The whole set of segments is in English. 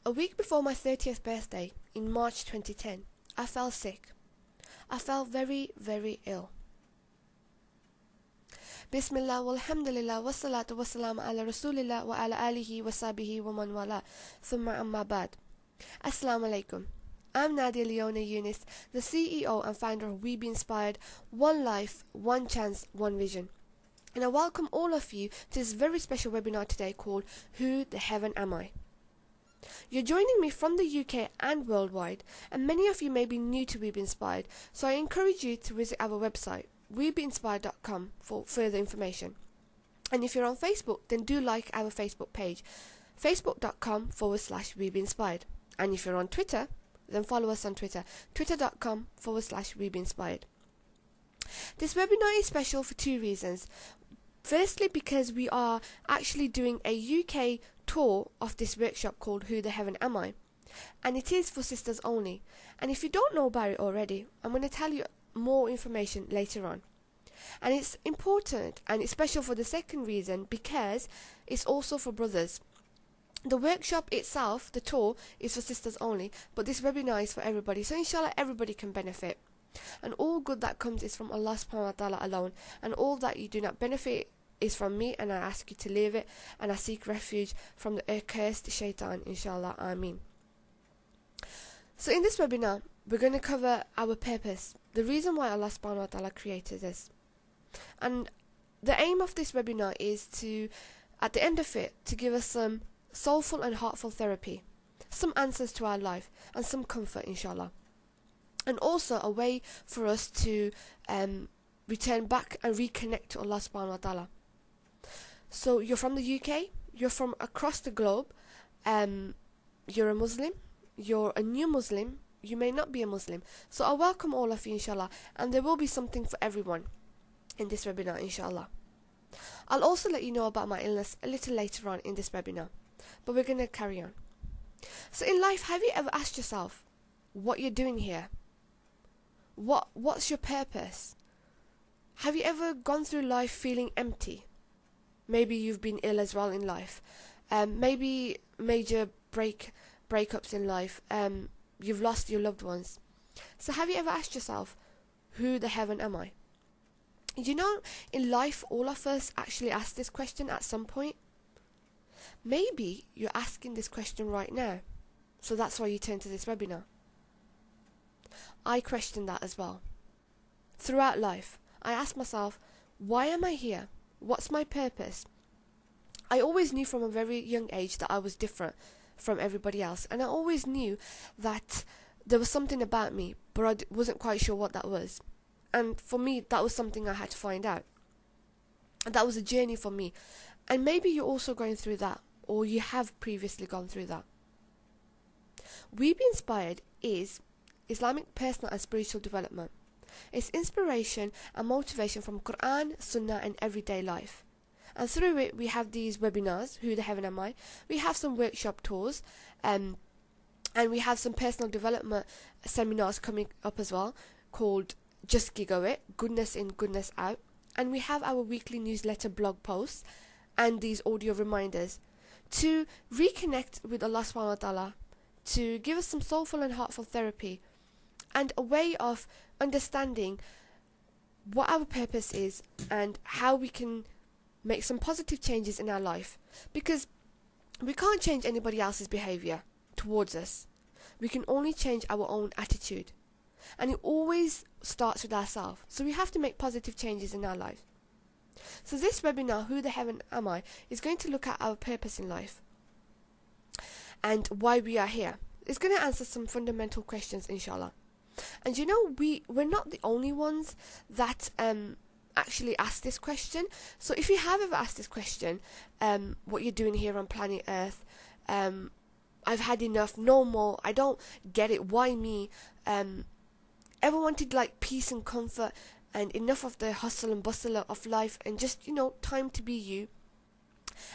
A week before my 30th birthday, in March 2010, I fell sick. I felt very, very ill. Bismillah walhamdulillah wassalatu wassalamu ala rasulillah wa ala alihi wa sahbihi wa man wala. Thumma amma ba'd. Assalamu alaikum. I'm Nadia Leona Yunus, the CEO and founder of We Be Inspired, One Life, One Chance, One Vision. And I welcome all of you to this very special webinar today called Who the Heaven Am I? You're joining me from the UK and worldwide, and many of you may be new to We Be Inspired, so I encourage you to visit our website, webeinspired.com, for further information. And if you're on Facebook, then do like our Facebook page, facebook.com/WeBeInspired. And if you're on Twitter, then follow us on Twitter, twitter.com/WeBeInspired. This webinar is special for two reasons. Firstly, because we are actually doing a UK tour of this workshop called Who the Heaven Am I? And it is for sisters only. And if you don't know about it already, I'm going to tell you more information later on. And it's important and it's special for the second reason because it's also for brothers. The workshop itself, the tour, is for sisters only, but this webinar is for everybody. So inshallah everybody can benefit. And all good that comes is from Allah subhanahu wa ta'ala alone. And all that you do not benefit is from me, and I ask you to leave it, and I seek refuge from the accursed shaitan, inshallah, ameen. So in this webinar, we're going to cover our purpose, the reason why Allah subhanahu wa ta'ala created us. And the aim of this webinar is to, at the end of it, to give us some soulful and heartful therapy, some answers to our life, and some comfort, inshallah. And also a way for us to return back and reconnect to Allah subhanahu wa ta'ala. So you're from the UK, you're from across the globe, you're a Muslim, you're a new Muslim, you may not be a Muslim. So I welcome all of you, inshallah, and there will be something for everyone in this webinar, inshallah. I'll also let you know about my illness a little later on in this webinar, but we're going to carry on. So in life, have you ever asked yourself what you're doing here? What's your purpose? Have you ever gone through life feeling empty? Maybe you've been ill as well in life. Maybe major breakups in life. You've lost your loved ones. So have you ever asked yourself, who the heaven am I? You know, in life, all of us actually ask this question at some point. Maybe you're asking this question right now. So that's why you turn to this webinar. I question that as well. Throughout life, I ask myself, why am I here? What's my purpose? I always knew from a very young age that I was different from everybody else, and I always knew that there was something about me, but I wasn't quite sure what that was. And for me, that was something I had to find out. And that was a journey for me. And maybe you're also going through that, or you have previously gone through that. We Be Inspired is Islamic personal and spiritual development. It's inspiration and motivation from Quran, Sunnah and everyday life. And through it we have these webinars, Who the Heaven Am I? We have some workshop tours, and we have some personal development seminars coming up as well, called Just Giggle It, Goodness In, Goodness Out. And we have our weekly newsletter blog posts and these audio reminders to reconnect with Allah subhanahu wa ta'ala, to give us some soulful and heartful therapy, and a way of understanding what our purpose is and how we can make some positive changes in our life. Because we can't change anybody else's behavior towards us. We can only change our own attitude. And it always starts with ourselves. So we have to make positive changes in our life. So this webinar, Who the Heaven Am I, is going to look at our purpose in life and why we are here. It's going to answer some fundamental questions, inshallah. And you know, we're not the only ones that actually ask this question. So if you have ever asked this question, what you're doing here on planet Earth, I've had enough, no more, I don't get it, why me? Ever wanted like peace and comfort and enough of the hustle and bustle of life and just, you know, time to be you?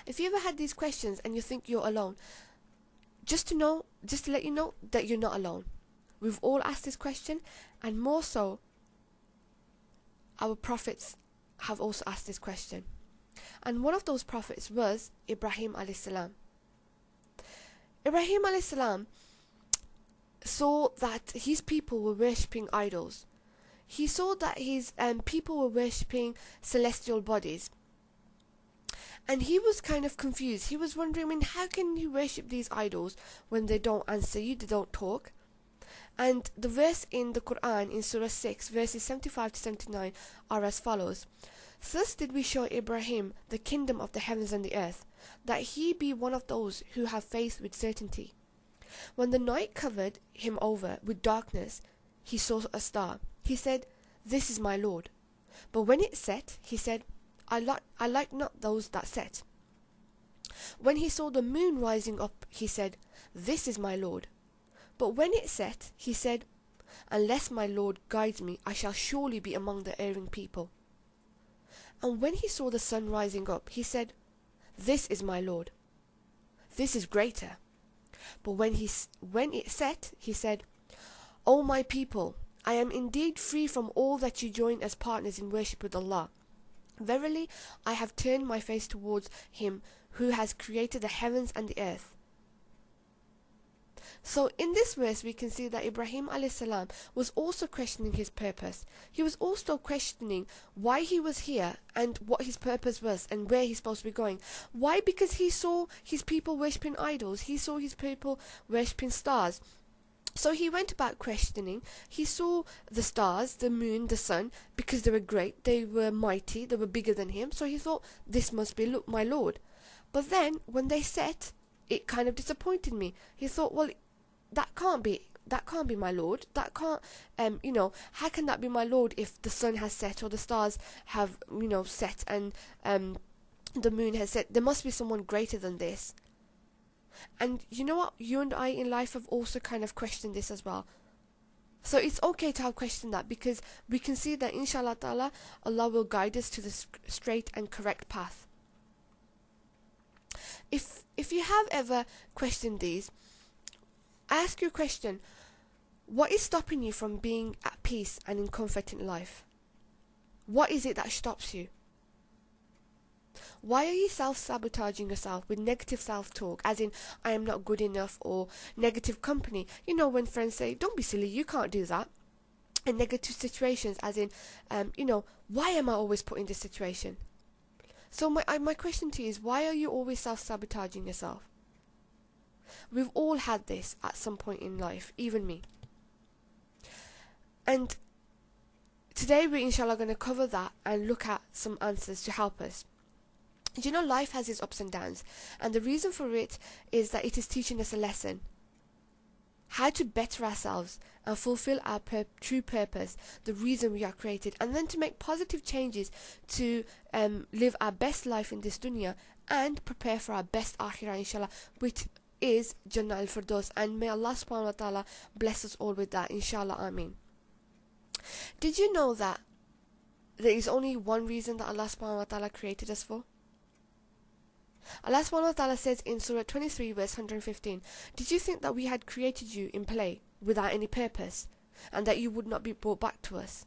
If you ever had these questions and you think you're alone, just to let you know that you're not alone. We've all asked this question, and more so, our prophets have also asked this question. And one of those prophets was Ibrahim alayhi salam. Ibrahim alayhi salam saw that his people were worshipping idols. He saw that his people were worshipping celestial bodies. And he was kind of confused. He was wondering, I mean, how can you worship these idols when they don't answer you, they don't talk? And the verse in the Quran in Surah 6, verses 75 to 79 are as follows. Thus did we show Ibrahim the kingdom of the heavens and the earth, that he be one of those who have faith with certainty. When the night covered him over with darkness, he saw a star. He said, "This is my Lord." But when it set, he said, I like not those that set. When he saw the moon rising up, he said, "This is my Lord." But when it set, he said, "Unless my Lord guides me, I shall surely be among the erring people." And when he saw the sun rising up, he said, "This is my Lord. This is greater." But when it set, he said, "O my people, I am indeed free from all that you join as partners in worship with Allah. Verily, I have turned my face towards Him who has created the heavens and the earth." So in this verse we can see that Ibrahim alayhi salam was also questioning his purpose. He was also questioning why he was here and what his purpose was and where he's supposed to be going. Why? Because he saw his people worshipping idols. He saw his people worshipping stars. So he went about questioning. He saw the stars, the moon, the sun, because they were great, they were mighty, they were bigger than him. So he thought, this must be my Lord. But then when they set, it kind of disappointed me. He thought, well, that can't be my Lord. That can't, how can that be my Lord if the sun has set or the stars have, set and the moon has set? There must be someone greater than this. And you know what? You and I in life have also kind of questioned this as well. So it's okay to have questioned that, because we can see that inshallah ta'ala, Allah will guide us to the straight and correct path. If you have ever questioned these, ask your question, what is stopping you from being at peace and in comfort in life? What is it that stops you? Why are you self-sabotaging yourself with negative self-talk, as in, I am not good enough, or negative company? You know, when friends say, don't be silly, you can't do that. And negative situations, as in, why am I always put in this situation? So my question to you is, why are you always self-sabotaging yourself? We've all had this at some point in life, even me. And today we're inshallah going to cover that and look at some answers to help us. You know, life has its ups and downs, and the reason for it is that it is teaching us a lesson. How to better ourselves and fulfill our true purpose, the reason we are created, and then to make positive changes to live our best life in this dunya and prepare for our best akhirah, inshallah, which is Jannah al-Firdaus. And may Allah subhanahu wa ta'ala bless us all with that, inshallah, ameen. Did you know that there is only one reason that Allah subhanahu wa ta'ala created us for? Allah subhanahu wa ta'ala says in Surah 23 verse 115, "Did you think that we had created you in play without any purpose, and that you would not be brought back to us?"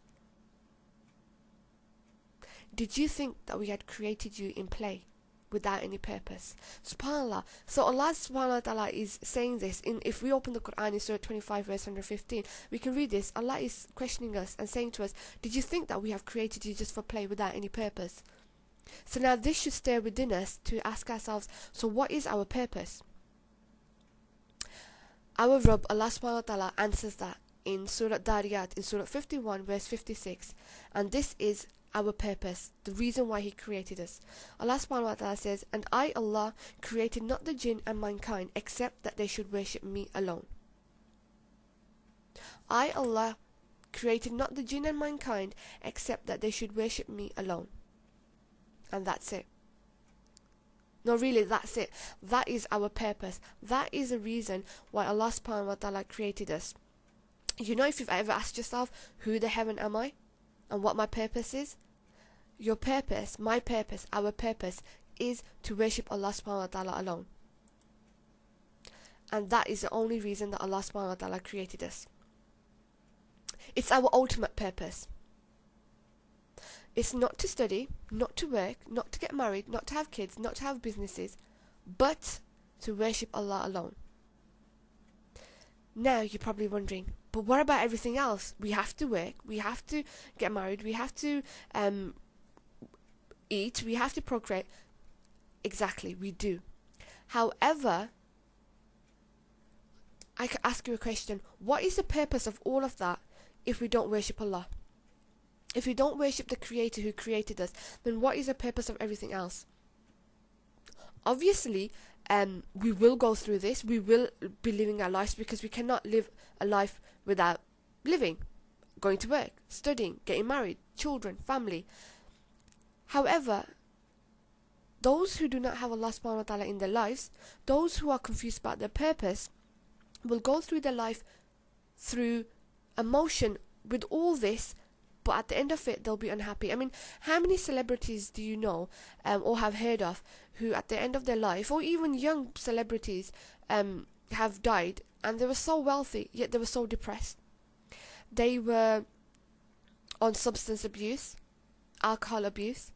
Did you think that we had created you in play without any purpose? SubhanAllah. So Allah subhanahu wa ta'ala is saying this. If we open the Quran in Surah 25 verse 115, we can read this. Allah is questioning us and saying to us, did you think that we have created you just for play without any purpose? So now this should stir within us to ask ourselves, so what is our purpose? Our Rabb, Allah subhanahu wa ta'ala, answers that in Surah Dariyat, in Surah 51 verse 56. And this is our purpose, the reason why He created us. Allah subhanahu wa ta'ala says, "And I, Allah, created not the jinn and mankind except that they should worship me alone." I, Allah, created not the jinn and mankind except that they should worship me alone. And that's it. No, really, that's it. That is our purpose. That is the reason why Allah subhanahu wa ta'ala created us. You know, if you've ever asked yourself, who the heaven am I? And what my purpose is? Your purpose, my purpose, our purpose is to worship Allah subhanahu wa ta'ala alone. And that is the only reason that Allah subhanahu wa ta'ala created us. It's our ultimate purpose. It's not to study, not to work, not to get married, not to have kids, not to have businesses, but to worship Allah alone. Now you're probably wondering, but what about everything else? We have to work, we have to get married, we have to eat, we have to procreate. Exactly, we do. However, I could ask you a question. What is the purpose of all of that if we don't worship Allah? If we don't worship the Creator who created us, then what is the purpose of everything else? Obviously, we will go through this. We will be living our lives, because we cannot live a life without living, going to work, studying, getting married, children, family. However, those who do not have Allah subhanahu wa ta'ala in their lives, those who are confused about their purpose, will go through their life through emotion with all this, but at the end of it they'll be unhappy. I mean, how many celebrities do you know or have heard of who at the end of their life, or even young celebrities, have died, and they were so wealthy yet they were so depressed? They were on substance abuse, alcohol abuse.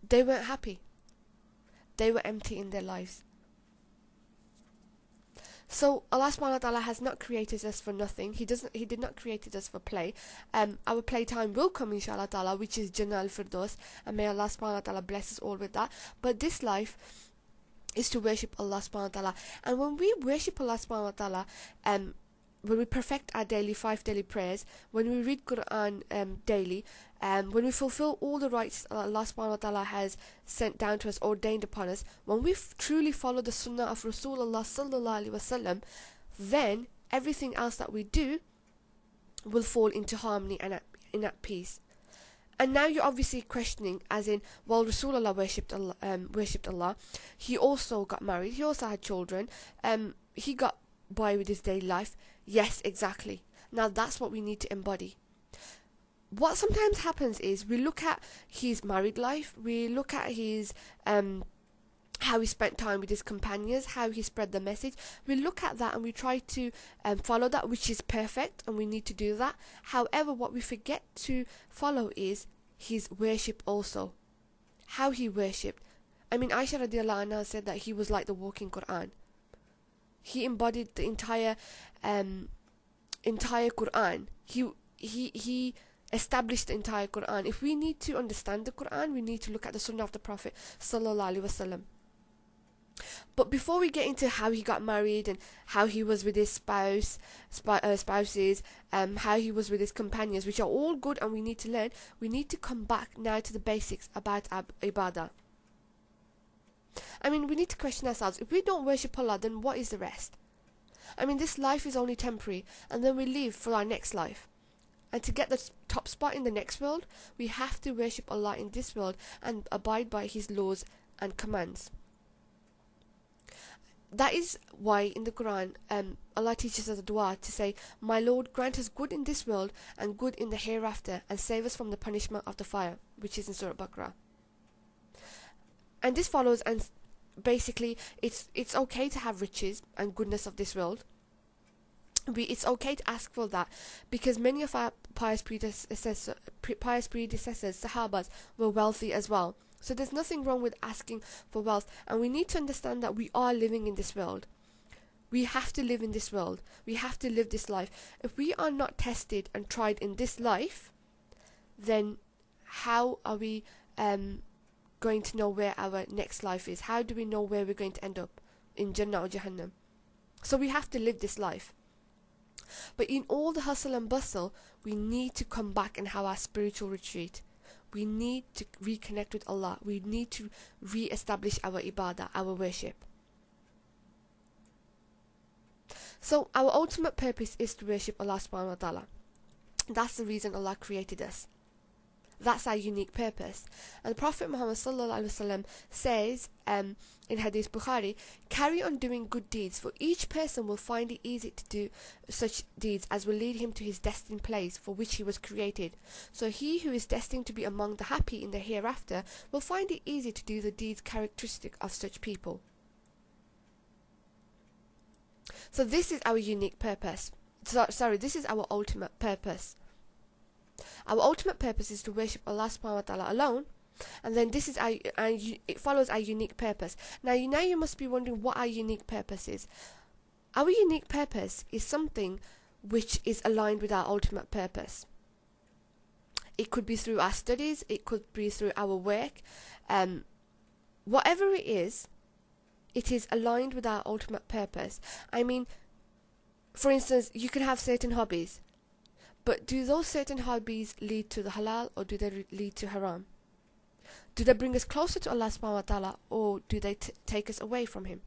They weren't happy. They were empty in their lives. So Allah subhanahu wa ta'ala has not created us for nothing. He did not create us for play. Our playtime will come, inshallah ta'ala, which is Jannah al-Firdaus, and may Allah subhanahu wa ta'ala bless us all with that. But this life is to worship Allah subhanahu wa ta'ala. And when we worship Allah subhanahu wa ta'ala, when we perfect our 5 daily prayers, when we read Quran daily, when we fulfill all the rights Allah subhanahu wa ta'ala has sent down to us, ordained upon us, when we truly follow the sunnah of Rasulullah sallallahu alaihi wasallam, then everything else that we do will fall into harmony and in at peace. And now you're obviously questioning, as in, well, Rasulullah worshipped Allah. He also got married. He also had children. He got by with his daily life. Yes, exactly. Now that's what we need to embody. What sometimes happens is we look at his married life, we look at his how he spent time with his companions, how he spread the message. We look at that and we try to follow that, which is perfect, and we need to do that. However, what we forget to follow is his worship also. How he worshipped. I mean, Aisha radiallahu anha said that he was like the walking Quran. He embodied the entire Quran. He established the entire Quran. If we need to understand the Quran, we need to look at the Sunnah of the Prophet sallallahu alaihi wasallam. But before we get into how he got married and how he was with his spouses, how he was with his companions, which are all good and we need to learn, we need to come back now to the basics about ibadah. I mean, we need to question ourselves. If we don't worship Allah, then what is the rest? I mean, this life is only temporary, and then we live for our next life. And to get the top spot in the next world, we have to worship Allah in this world and abide by His laws and commands. That is why in the Quran, Allah teaches us a dua to say, "My Lord, grant us good in this world and good in the hereafter, and save us from the punishment of the fire," which is in Surah Baqarah. And this follows, and basically it's okay to have riches and goodness of this world. It's okay to ask for that, because many of our pious predecessors, Sahabas, were wealthy as well. So there's nothing wrong with asking for wealth, and we need to understand that we are living in this world. We have to live in this world. We have to live this life. If we are not tested and tried in this life, then how are we going to know where our next life is? How do we know where we're going to end up, in Jannah or Jahannam? So we have to live this life. But in all the hustle and bustle, we need to come back and have our spiritual retreat. We need to reconnect with Allah. We need to re-establish our ibadah, our worship. So our ultimate purpose is to worship Allah subhanahu wa ta'ala. That's the reason Allah created us. That's our unique purpose. And the Prophet Muhammad sallallahu alaihi wasallam says in Hadith Bukhari, "Carry on doing good deeds, for each person will find it easy to do such deeds as will lead him to his destined place for which he was created. So he who is destined to be among the happy in the hereafter will find it easy to do the deeds characteristic of such people." So this is our unique purpose. This is our ultimate purpose. Our ultimate purpose is to worship Allah subhanahu wa ta'ala alone, and then this is it follows our unique purpose. Now you must be wondering what our unique purpose is. Our unique purpose is something which is aligned with our ultimate purpose. It could be through our studies, it could be through our work. Whatever it is aligned with our ultimate purpose. I mean, for instance, you can have certain hobbies, but do those certain hobbies lead to the halal, or do they lead to haram? Do they bring us closer to Allah subhanahu wa ta'ala, or do they take us away from Him?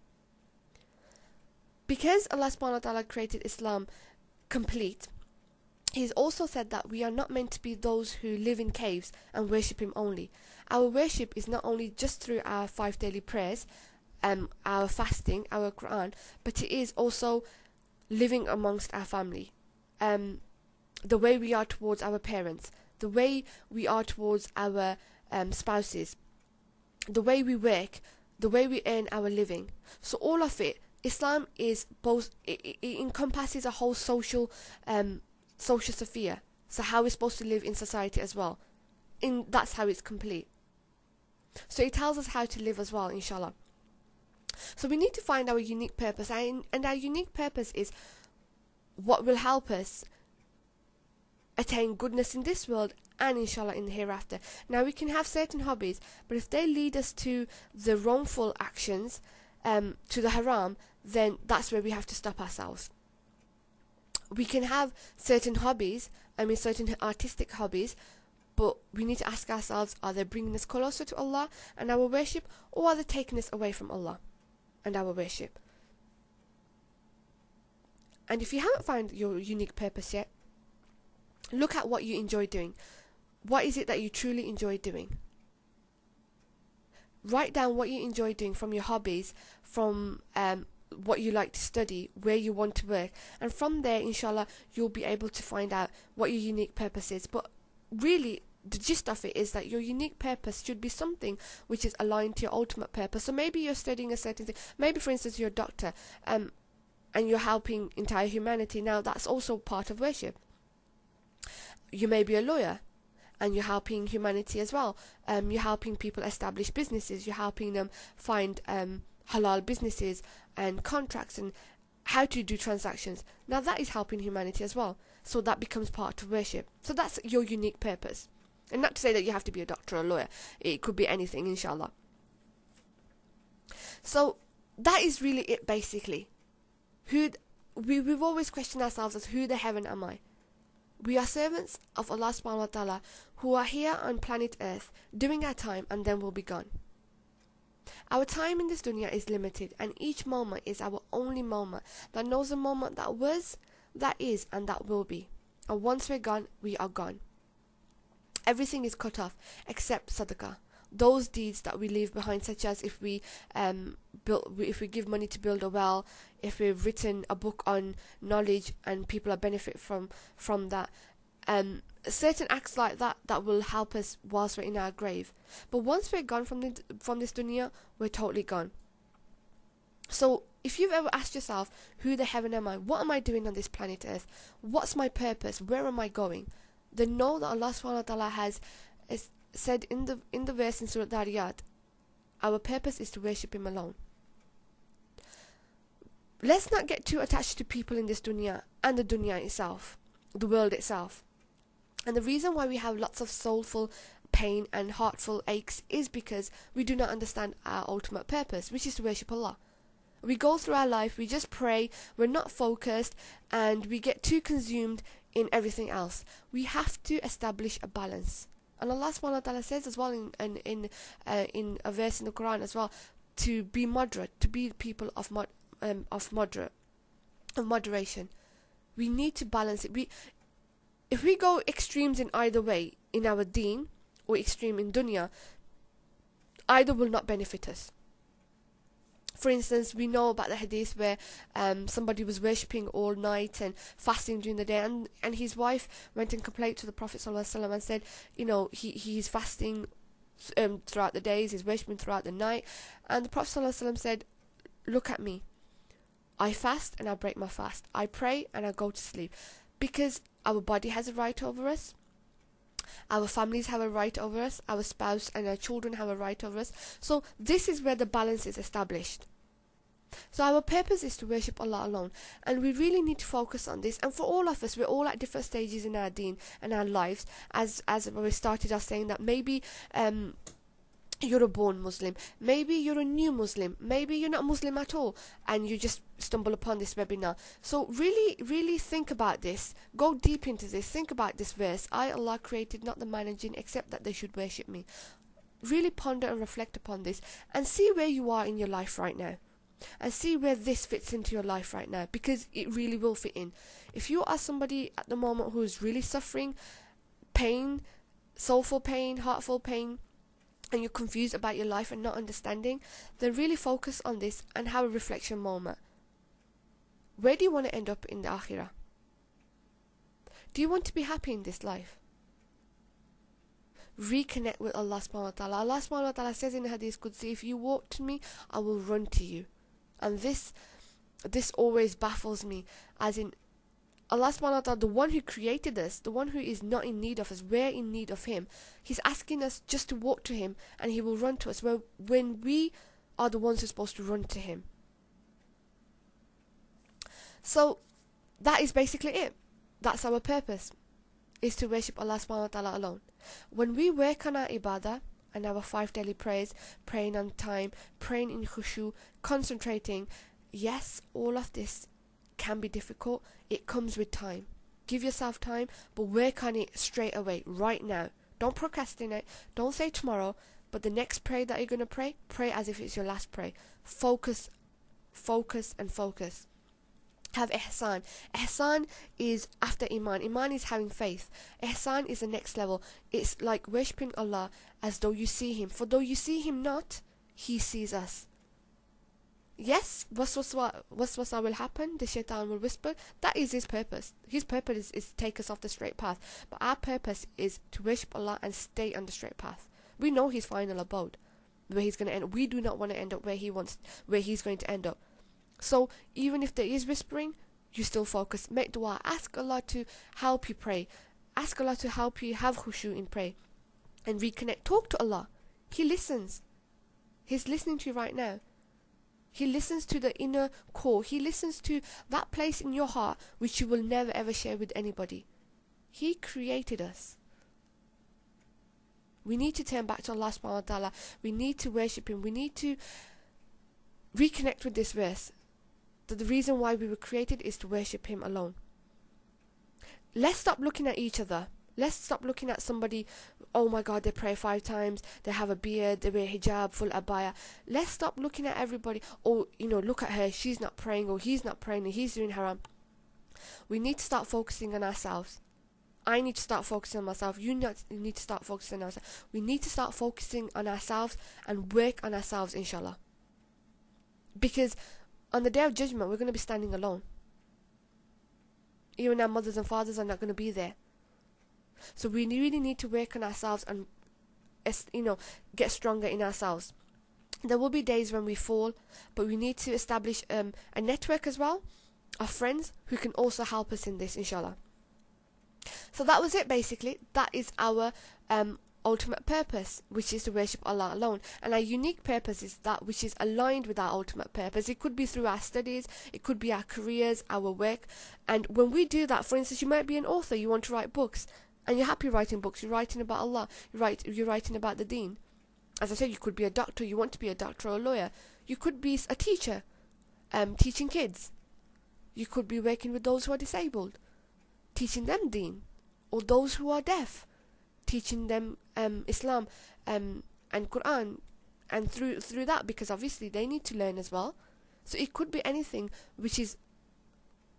Because Allah subhanahu wa ta'ala created Islam complete, He's also said that we are not meant to be those who live in caves and worship Him only. Our worship is not only just through our 5 daily prayers, our fasting, our Quran, but it is also living amongst our family. The way we are towards our parents, the way we are towards our spouses, the way we work, the way we earn our living. So all of it, Islam is both, it encompasses a whole social sphere. So how we're supposed to live in society as well. That's how it's complete. So it tells us how to live as well, inshallah. So we need to find our unique purpose, and our unique purpose is what will help us attain goodness in this world and inshallah in the hereafter. Now, we can have certain hobbies, but if they lead us to the wrongful actions, to the haram, then that's where we have to stop ourselves. We can have certain hobbies, certain artistic hobbies, but we need to ask ourselves, are they bringing us closer to Allah and our worship, or are they taking us away from Allah and our worship? And if you haven't found your unique purpose yet, look at what you enjoy doing. What is it that you truly enjoy doing? Write down what you enjoy doing, from your hobbies, from what you like to study, where you want to work, and from there, inshallah, you'll be able to find out what your unique purpose is. But really, the gist of it is that your unique purpose should be something which is aligned to your ultimate purpose. So maybe you're studying a certain thing. Maybe, for instance, you're a doctor, and you're helping entire humanity. Now, that's also part of worship. You may be a lawyer, and you're helping humanity as well. You're helping people establish businesses. You're helping them find halal businesses and contracts and how to do transactions. Now, that is helping humanity as well. So that becomes part of worship. So that's your unique purpose. And not to say that you have to be a doctor or a lawyer. It could be anything, inshallah. So that is really it, basically. We've always questioned ourselves as, who the heaven am I? We are servants of Allah subhanahu wa ta'ala who are here on planet Earth doing our time, and then we'll be gone. Our time in this dunya is limited, and each moment is our only moment. That knows the moment that was, that is, and that will be. And once we're gone, we are gone. Everything is cut off except sadaqah. Those deeds that we leave behind, such as if we give money to build a well, if we've written a book on knowledge and people are benefit from that, certain acts like that will help us whilst we're in our grave. But once we're gone from this dunya, we're totally gone. So if you've ever asked yourself, who the heaven am I? What am I doing on this planet Earth? What's my purpose? Where am I going? Then know that Allah subhanahu wa ta'ala has said in the verse in Surah Dariyat, our purpose is to worship Him alone. Let's not get too attached to people in this dunya and the dunya itself, the world itself. And the reason why we have lots of soulful pain and heartful aches is because we do not understand our ultimate purpose, which is to worship Allah. We go through our life, we just pray, we're not focused, and we get too consumed in everything else. We have to establish a balance. And Allah subhanahu wa ta'ala says as well in a verse in the Quran as well, to be moderate, to be people of moderation. We need to balance it. If we go extremes in either way, in our deen or extreme in dunya, either will not benefit us. For instance, we know about the hadith where somebody was worshipping all night and fasting during the day, and his wife went and complained to the Prophet ﷺ and said, he's fasting throughout the days, he's worshipping throughout the night. And the Prophet ﷺ said, look at me. I fast and I break my fast. I pray and I go to sleep. Because our body has a right over us. Our families have a right over us. Our spouse and our children have a right over us. So this is where the balance is established. So our purpose is to worship Allah alone, and we really need to focus on this. And for all of us, we're all at different stages in our deen and our lives. As we started off saying that maybe you're a born Muslim, maybe you're a new Muslim, maybe you're not Muslim at all, and you just stumble upon this webinar. So really think about this, go deep into this, think about this verse, I, Allah, created not the man and jinn except that they should worship me. Really ponder and reflect upon this, and see where you are in your life right now, and see where this fits into your life right now, because it really will fit in. If you are somebody at the moment who is really suffering pain, soulful pain, heartful pain, and you're confused about your life and not understanding, then really focus on this and have a reflection moment. Where do you want to end up in the akhirah? Do you want to be happy in this life? Reconnect with Allah subhanahu wa ta'ala. Allah subhanahu wa ta'ala says in the Hadith Qudsi, if you walk to me, I will run to you. And this always baffles me, as in Allah subhanahu wa ta'ala, the one who created us, the one who is not in need of us, we're in need of him. He's asking us just to walk to him and he will run to us, when we are the ones who are supposed to run to him. So that is basically it. That's our purpose, is to worship Allah subhanahu wa ta'ala alone. When we work on our ibadah and our 5 daily prayers, praying on time, praying in khushu, concentrating, yes, all of this can be difficult. It comes with time. Give yourself time, but work on it straight away, right now. Don't procrastinate. Don't say tomorrow, but the next prayer that you're going to pray as if it's your last prayer. Focus, and focus. Have ihsan. Ihsan is after iman. Iman is having faith. Ihsan is the next level. It's like worshipping Allah as though you see him. For though you see him not, he sees us. Yes, waswasa will happen, the shaitan will whisper. That is his purpose. His purpose is to take us off the straight path. But our purpose is to worship Allah and stay on the straight path. We know his final abode, where he's going to end up. We do not want to end up where he's going to end up. So even if there is whispering, you still focus. Make dua. Ask Allah to help you pray. Ask Allah to help you have khushu in pray. And reconnect. Talk to Allah. He listens. He's listening to you right now. He listens to the inner core. He listens to that place in your heart which you will never ever share with anybody. He created us. We need to turn back to Allah subhanahu wa ta'ala. We need to worship him. We need to reconnect with this verse. That the reason why we were created is to worship him alone. Let's stop looking at each other. Let's stop looking at somebody, oh my God, they pray 5 times, they have a beard, they wear hijab, full abaya. Let's stop looking at everybody, oh, look at her, she's not praying, or he's not praying, and he's doing haram. We need to start focusing on ourselves. I need to start focusing on myself. You need to start focusing on ourselves. We need to start focusing on ourselves and work on ourselves, inshallah. Because on the day of judgment, we're going to be standing alone. Even our mothers and fathers are not going to be there. So we really need to work on ourselves and, get stronger in ourselves. There will be days when we fall, but we need to establish a network as well of friends who can also help us in this, inshallah. So that was it, basically. That is our ultimate purpose, which is to worship Allah alone. And our unique purpose is that which is aligned with our ultimate purpose. It could be through our studies, it could be our careers, our work. And when we do that, for instance, you might be an author, you want to write books, and you're happy writing books, you're writing about Allah, you're writing about the deen. As I said, you could be a doctor, you want to be a doctor or a lawyer. You could be a teacher, teaching kids. You could be working with those who are disabled, teaching them deen. Or those who are deaf, teaching them Islam and Quran, and through that, because obviously they need to learn as well. So it could be anything which is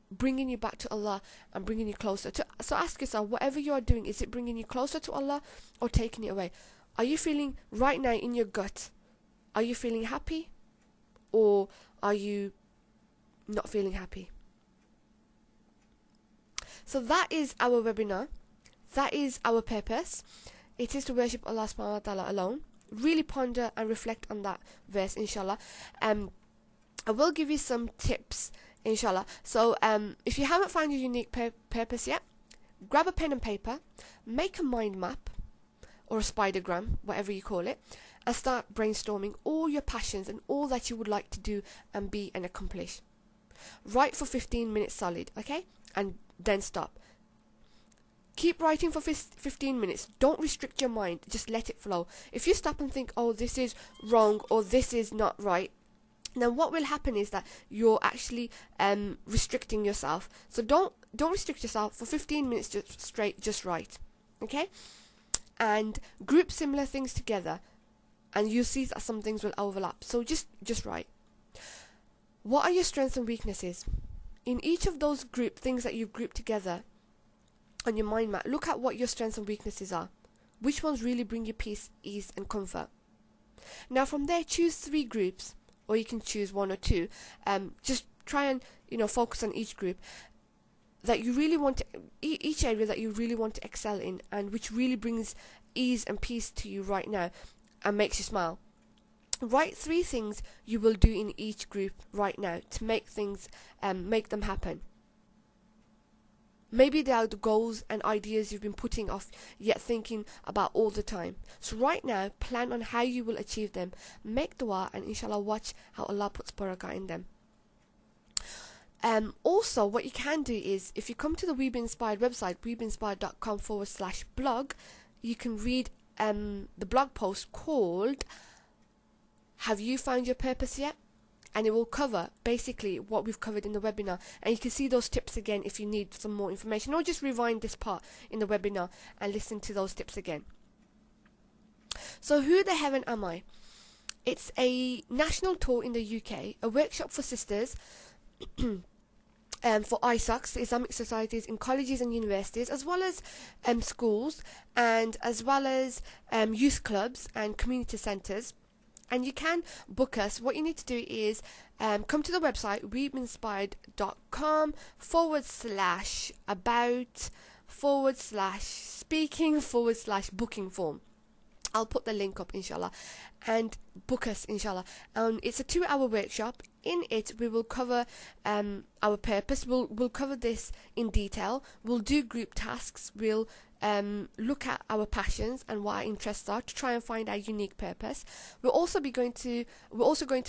bringing you back to Allah and bringing you closer to. So ask yourself, whatever you are doing, is it bringing you closer to Allah or taking it away? Are you feeling right now in your gut, are you feeling happy, or are you not feeling happy? So that is our webinar. That is our purpose. It is to worship Allah subhanahu wa ta'ala alone. Really ponder and reflect on that verse, inshallah. I will give you some tips, inshallah. So if you haven't found your unique purpose yet, grab a pen and paper, make a mind map or a spidergram, whatever you call it, and start brainstorming all your passions and all that you would like to do and be and accomplish. Write for 15 minutes solid, okay? And then stop. Keep writing for 15 minutes. Don't restrict your mind. Just let it flow. If you stop and think, oh, this is wrong or this is not right, then what will happen is that you're actually restricting yourself. So don't restrict yourself for 15 minutes just straight, just write. Okay? And group similar things together and you'll see that some things will overlap. So just write. What are your strengths and weaknesses? In each of those things that you've grouped together on your mind map, look at what your strengths and weaknesses are. Which ones really bring you peace, ease and comfort? Now from there, choose 3 groups, or you can choose 1 or 2. Just try and focus on each group that you really want to, each area that you really want to excel in, and which really brings ease and peace to you right now and makes you smile. Write 3 things you will do in each group right now to make things make them happen. Maybe they are the goals and ideas you've been putting off yet thinking about all the time. So right now, plan on how you will achieve them. Make dua and inshallah watch how Allah puts barakah in them. Also, what you can do is, if you come to the We Be Inspired website, webeinspired.com/blog, you can read the blog post called Have You Found Your Purpose Yet? And it will cover basically what we've covered in the webinar, and you can see those tips again if you need some more information, or just rewind this part in the webinar and listen to those tips again. So who the heaven am I? It's a national tour in the UK, a workshop for sisters for ISOCs, Islamic societies in colleges and universities, as well as schools, and as well as youth clubs and community centres. And you can book us. What you need to do is come to the website webeinspired.com/about/speaking/booking form. I'll put the link up inshallah, and book us inshallah. It's a 2-hour workshop. In it we will cover our purpose. We'll cover this in detail. We'll do group tasks. We'll look at our passions and what our interests are to try and find our unique purpose. We're also going to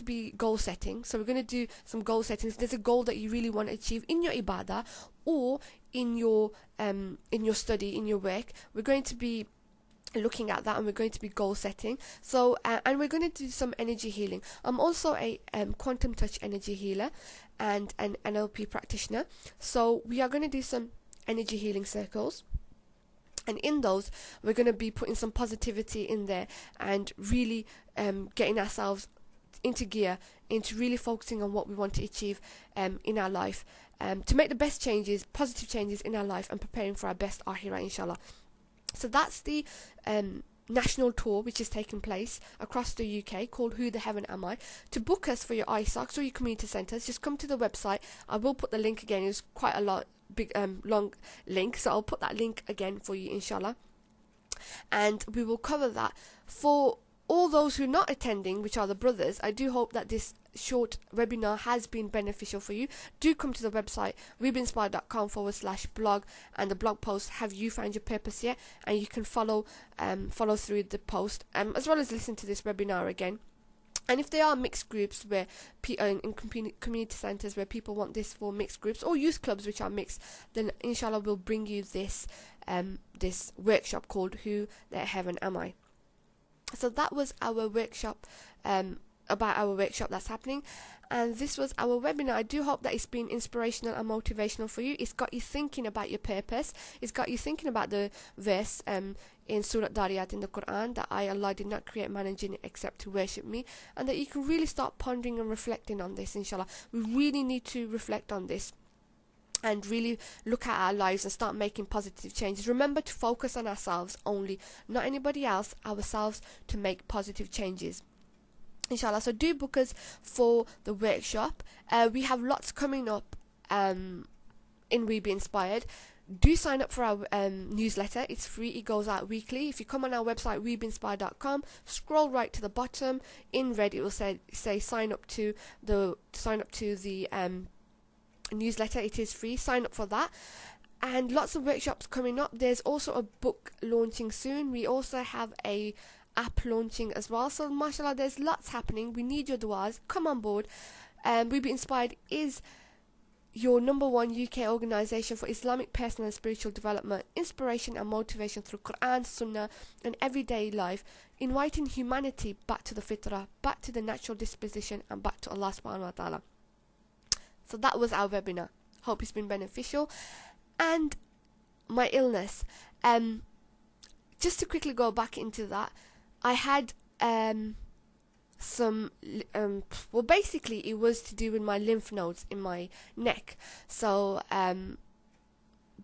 be goal setting. So we're going to do some goal settings. There's a goal that you really want to achieve in your ibadah or in your study, in your work. We're going to be looking at that, and we're going to be goal setting. So and we're going to do some energy healing. I'm also a quantum touch energy healer and an NLP practitioner. So we are going to do some energy healing circles. And in those, we're going to be putting some positivity in there and really getting ourselves into gear, into really focusing on what we want to achieve in our life, to make the best changes, positive changes in our life, and preparing for our best akhirah, inshallah. So that's the national tour which is taking place across the UK, called Who the Heaven Am I? To book us for your ISOCs or your community centres, just come to the website. I will put the link again. It's quite a long link, so I'll put that link again for you inshallah, and we will cover that. For all those who are not attending, which are the brothers, I do hope that this short webinar has been beneficial for you. Do come to the website webeinspired.com/blog, and the blog post, Have You Found Your Purpose Yet? And you can follow through the post, as well as listen to this webinar again. And if there are mixed groups where in community centres where people want this for mixed groups, or youth clubs which are mixed, then inshallah we'll bring you this this workshop called Who the Heaven Am I? So that was our workshop, about our workshop that's happening, and this was our webinar. I do hope that it's been inspirational and motivational for you. It's got you thinking about your purpose. It's got you thinking about the verse in Surah Dariyat in the Quran, that Allah did not create man and jinn except to worship me, and that you can really start pondering and reflecting on this inshallah. We really need to reflect on this and really look at our lives and start making positive changes. Remember to focus on ourselves only, not anybody else, ourselves, to make positive changes inshallah. So do book us for the workshop. We have lots coming up in We Be Inspired. Do sign up for our newsletter. It's free. It goes out weekly. If you come on our website webeinspired.com, scroll right to the bottom, in red it will say sign up to the newsletter. It is free. Sign up for that. And lots of workshops coming up. There's also a book launching soon. We also have a app launching as well. So mashallah, there's lots happening. We need your du'as. Come on board. We Be Inspired is your #1 UK organisation for Islamic personal and spiritual development, inspiration and motivation through Quran, Sunnah and everyday life, inviting humanity back to the fitrah, back to the natural disposition and back to Allah subhanahu wa ta'ala. So that was our webinar. Hope it's been beneficial. And my illness, just to quickly go back into that, I had basically it was to do with my lymph nodes in my neck. So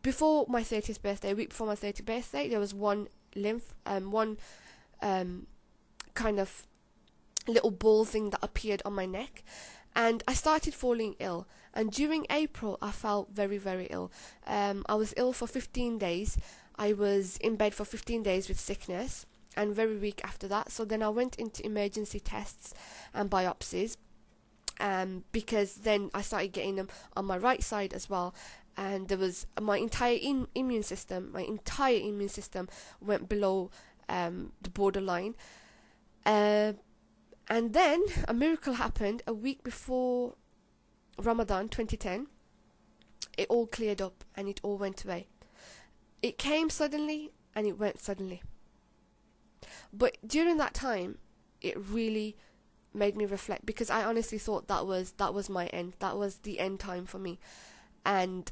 before my 30th birthday, a week before my 30th birthday, there was one kind of little ball thing that appeared on my neck, and I started falling ill. And during April, I felt very, very ill. I was ill for 15 days. I was in bed for 15 days with sickness, and very weak after that. So then I went into emergency tests and biopsies, because then I started getting them on my right side as well, and there was my entire immune system went below the borderline, and then a miracle happened a week before Ramadan 2010. It all cleared up and it all went away. It came suddenly and it went suddenly. But during that time, it really made me reflect, because I honestly thought that was my end. That was the end time for me. And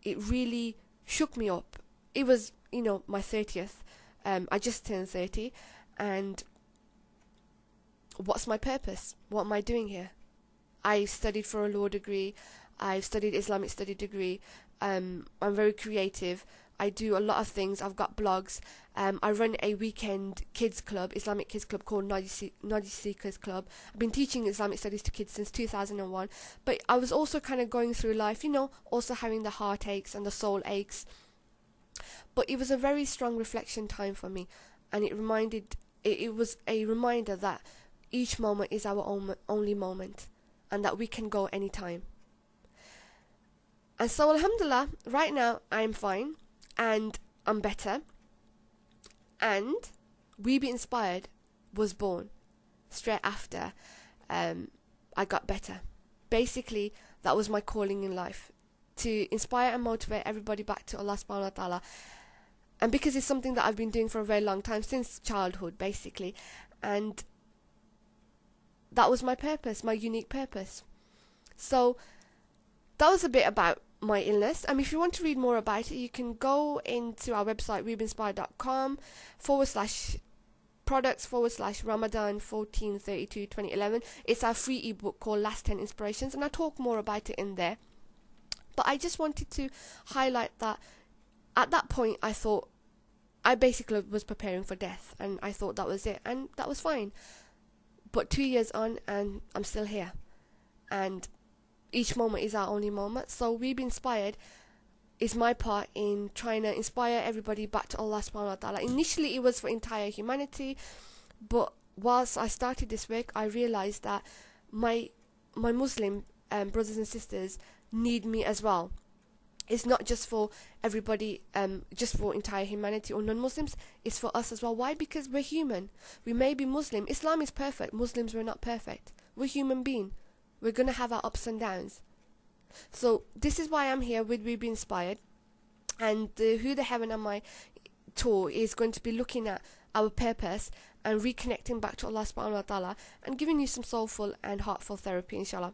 it really shook me up. It was, my 30th. I just turned 30. And what's my purpose? What am I doing here? I studied for a law degree. I've studied Islamic study degree. I'm very creative. I do a lot of things. I've got blogs. I run a weekend kids club, Islamic kids club called Knowledge Seekers Club. I've been teaching Islamic studies to kids since 2001. But I was also kind of going through life, also having the heartaches and the soul aches. But it was a very strong reflection time for me. And it was a reminder that each moment is our only moment, and that we can go anytime. And so alhamdulillah, right now I'm fine and I'm better, and We Be Inspired was born straight after I got better. Basically, that was my calling in life, to inspire and motivate everybody back to Allah subhanahu wa ta'ala. And because it's something that I've been doing for a very long time, since childhood basically, and that was my purpose, my unique purpose. So that was a bit about my illness. And if you want to read more about it, you can go into our website, webeeinspired.com/products/Ramadan 14/32/2011. It's our free ebook called Last 10 Inspirations, and I talk more about it in there. But I just wanted to highlight that at that point I thought I basically was preparing for death, and I thought that was it, and that was fine. But 2 years on, and I'm still here, and each moment is our only moment. So We Be Inspired is my part in trying to inspire everybody back to Allah subhanahu wa ta'ala. Initially it was for entire humanity, but whilst I started this work, I realized that my Muslim brothers and sisters need me as well. It's not just for everybody, just for entire humanity or non-Muslims. It's for us as well. Why? Because we're human. We may be Muslim. Islam is perfect. Muslims, we're not perfect. We're human beings. We're going to have our ups and downs. So this is why I'm here with We Be Inspired. And the Who, the Heaven Am I tour is going to be looking at our purpose and reconnecting back to Allah subhanahu wa ta'ala, and giving you some soulful and heartful therapy, inshallah.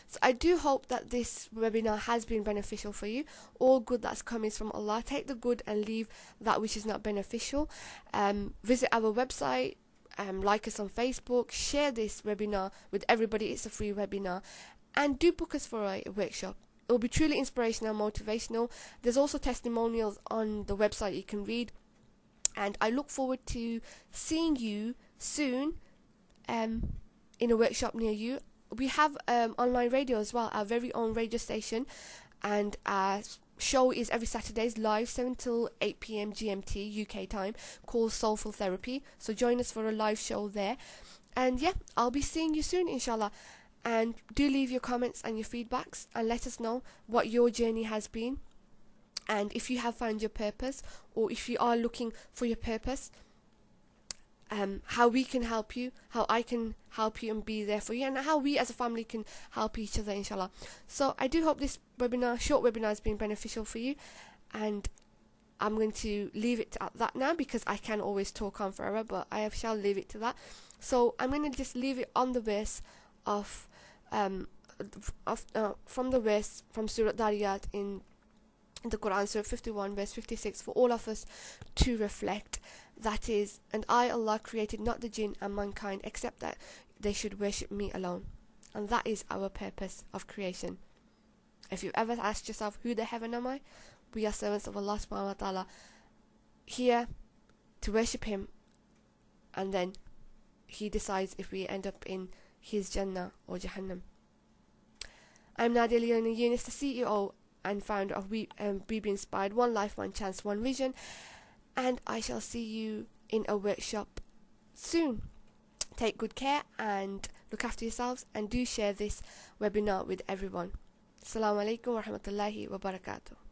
So I do hope that this webinar has been beneficial for you. All good that's come is from Allah. Take the good and leave that which is not beneficial. Visit our website, like us on Facebook, share this webinar with everybody. It's a free webinar, and do book us for a workshop. It will be truly inspirational and motivational. There's also testimonials on the website you can read, and I look forward to seeing you soon in a workshop near you. We have online radio as well, our very own radio station, and our show is every Saturdays live 7 till 8 p.m. GMT UK time, called Soulful Therapy. So join us for a live show there. And yeah, I'll be seeing you soon, inshallah. And do leave your comments and your feedbacks, and let us know what your journey has been, and if you have found your purpose, or if you are looking for your purpose. how we can help you, how I can help you and be there for you, and how we as a family can help each other, inshallah. So I do hope this short webinar has been beneficial for you, and I'm going to leave it at that now, because I can always talk on forever, but I shall leave it to that. So I'm going to just leave it on the verse of from the verse from Surah Dariyat in the Quran, Surah 51 verse 56, for all of us to reflect. That is, and I, Allah, created not the jinn and mankind except that they should worship me alone. And that is our purpose of creation. If you ever asked yourself, who the heaven am I? We are servants of Allah subhanahu wa ta'ala, here to worship Him, and then He decides if we end up in His Jannah or Jahannam. I'm Nadia Leona Yunus, the CEO and founder of We Be Inspired, One Life, One Chance, One Vision, and I shall see you in a workshop soon. Take good care and look after yourselves, and do share this webinar with everyone. Assalamu alaikum wa rahmatullahi wa barakatuh.